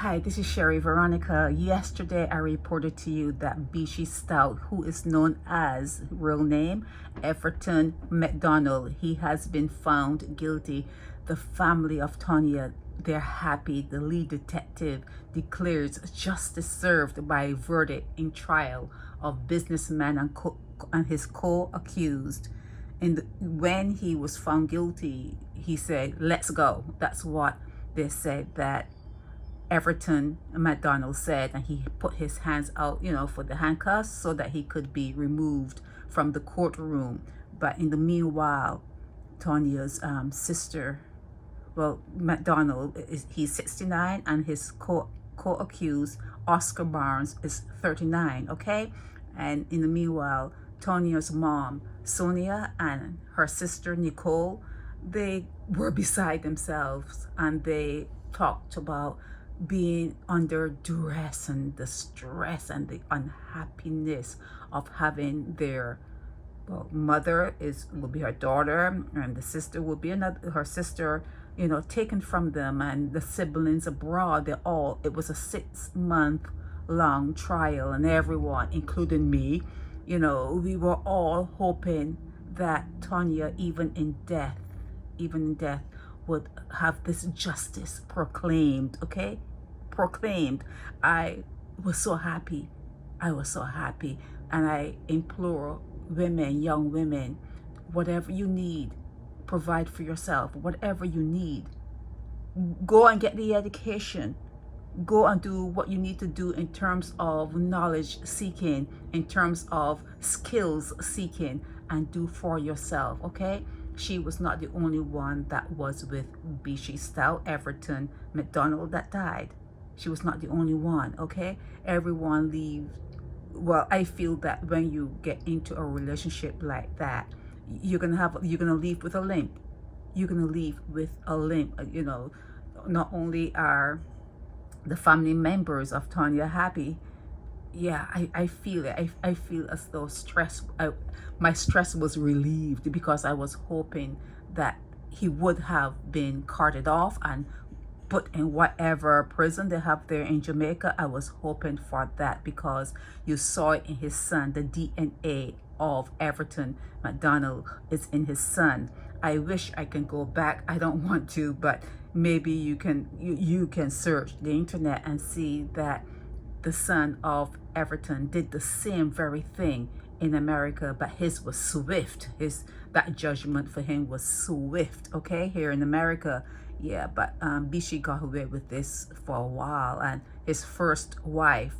Hi, this is Sherry Veronica. Yesterday, I reported to you that Bishi Stout, who is known as real name Everton McDonald, he has been found guilty. The family of Tonia, they're happy. The lead detective declares justice served by a verdict in trial of businessman and his co-accused. And when he was found guilty, he said, "Let's go." That's what they said that Everton McDonald said, and he put his hands out, for the handcuffs so that he could be removed from the courtroom. But in the meanwhile, Tonia's sister, McDonald, he's 69, and his co-accused, Oscar Barnes, is 39, okay? And in the meanwhile, Tonia's mom, Sonia, and her sister, Nicole, they were beside themselves, and they talked about being under duress and the stress and the unhappiness of having their mother will be her daughter, and the sister will be her sister, taken from them, and the siblings abroad. It was a 6-month long trial, and everyone, including me, we were all hoping that Tonia, even in death, would have this justice proclaimed, okay? Proclaimed. I was so happy. And I implore women, young women, whatever you need, provide for yourself. Whatever you need, go and get the education. Go and do what you need to do in terms of knowledge seeking, in terms of skills seeking, and do for yourself, okay? She was not the only one that was with Bishi Stout, Everton McDonald, that died. She was not the only one, okay? Everyone leaves. Well, I feel that when you get into a relationship like that, you're gonna leave with a limp. You're gonna leave with a limp. Not only are the family members of Tonia happy, yeah, I feel it. I feel as though my stress was relieved, because I was hoping that he would have been carted off and put in whatever prison they have there in Jamaica. I was hoping for that, because you saw it in his son. The DNA of Everton McDonald is in his son. I wish I can go back. I don't want to, but maybe you can search the internet and see that the son of Everton did the same very thing in America, but his was swift. That judgment for him was swift, okay? Here in America, yeah, but Bishi got away with this for a while, and his first wife,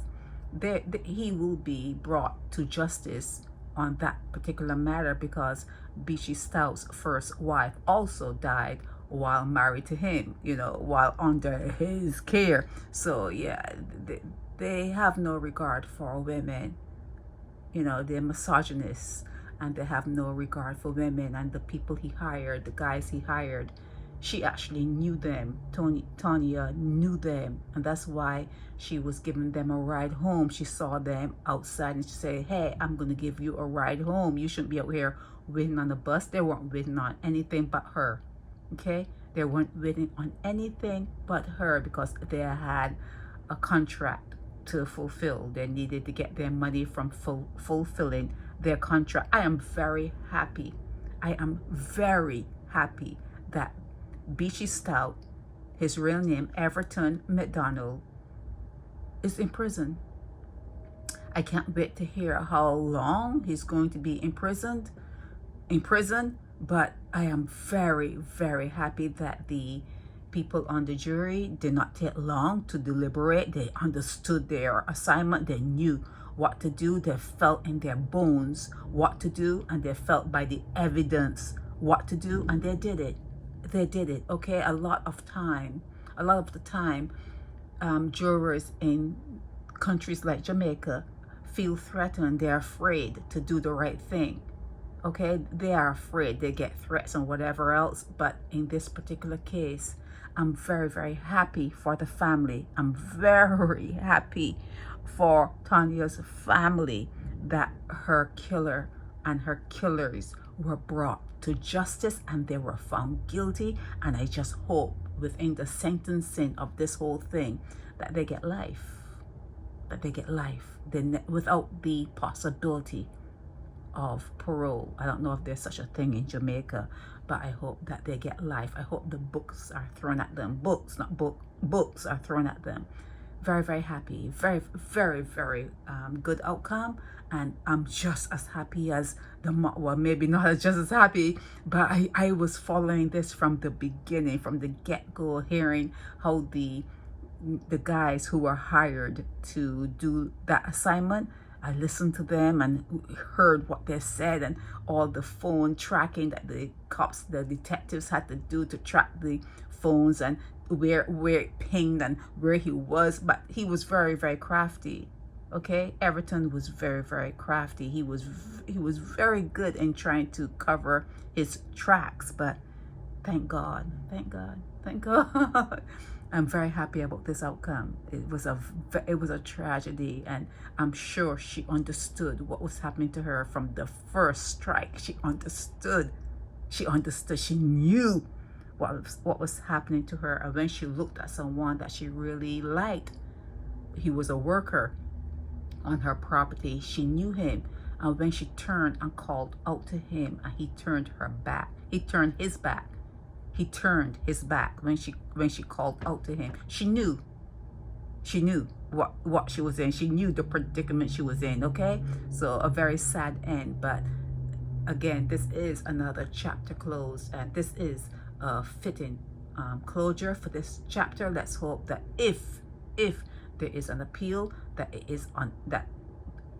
he will be brought to justice on that particular matter, because Bishi Stout's first wife also died while married to him, while under his care. So yeah, they have no regard for women. They're misogynists, and they have no regard for women and the people he hired, the guys he hired. She actually knew them. Tonia knew them, and that's why she was giving them a ride home. She saw them outside and she said, "Hey, I'm going to give you a ride home. You shouldn't be out here waiting on the bus." They weren't waiting on anything but her, okay? They weren't waiting on anything but her, because they had a contract to fulfill. They needed to get their money from fulfilling their contract. I am very happy. That Bishi Stout, his real name Everton McDonald, is in prison. I can't wait to hear how long he's going to be in prison, but I am very, very happy that the people on the jury did not take long to deliberate. They understood their assignment. They knew what to do. They felt in their bones what to do, and they felt by the evidence what to do, and they did it. Okay? A lot of the time, jurors in countries like Jamaica feel threatened. They're afraid to do the right thing. Okay? They are afraid. They get threats and whatever else. But in this particular case, I'm very, very happy for the family. I'm very happy for Tonia's family that her killer and her killers were brought to justice and they were found guilty. And I just hope within the sentencing of this whole thing, that they get life. That they get life. Then without the possibility of parole. I don't know if there's such a thing in Jamaica, but I hope that they get life. I hope the books are thrown at them. Books, not books are thrown at them. Very, very happy. Very, very, very good outcome. And I'm just as happy as well, maybe not just as happy, but I was following this from the beginning, from the get-go, hearing how the guys who were hired to do that assignment, I listened to them and heard what they said, and all the phone tracking that the cops, the detectives had to do to track the phones and where it pinged and where he was. But he was very, very crafty. Okay, Everton was very, very crafty. He was very good in trying to cover his tracks. But thank God, thank God, thank God. I'm very happy about this outcome. It was a tragedy, and I'm sure she understood what was happening to her from the first strike. She understood. She understood. She knew what was happening to her. And when she looked at someone that she really liked, he was a worker on her property. She knew him, and when she turned and called out to him, and he turned her back, he turned his back. He turned his back when she called out to him. She knew what she was in. She knew the predicament she was in. Okay, so a very sad end, but again, this is another chapter closed, and this is a fitting closure for this chapter. Let's hope that if there is an appeal, that it is on that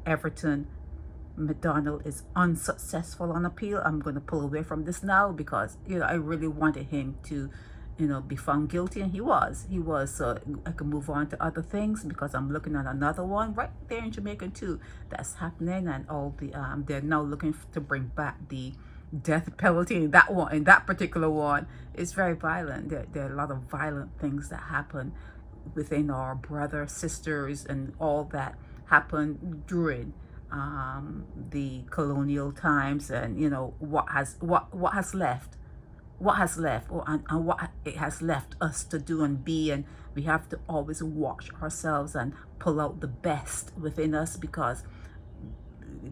Everton McDonald is unsuccessful on appeal. I'm going to pull away from this now, because I really wanted him to be found guilty, and he was. So I can move on to other things, because I'm looking at another one right there in Jamaica too that's happening, and all the they're now looking to bring back the death penalty in that one. In that particular one, it's very violent. There are a lot of violent things that happen within our brothers, sisters, and all that happened during the colonial times, and what has left, and what it has left us to do and be. And we have to always watch ourselves and pull out the best within us, because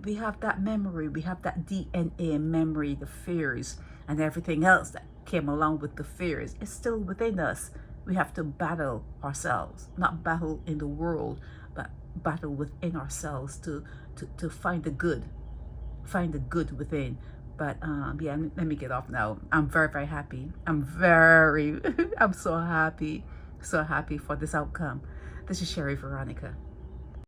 we have that memory, we have that DNA memory. The fears and everything else that came along with the fears is still within us. We have to battle ourselves, not battle in the world, but battle within ourselves to find the good within. But yeah, let me get off now. I'm very, very happy. I'm so happy for this outcome. This is Sherry Veronica.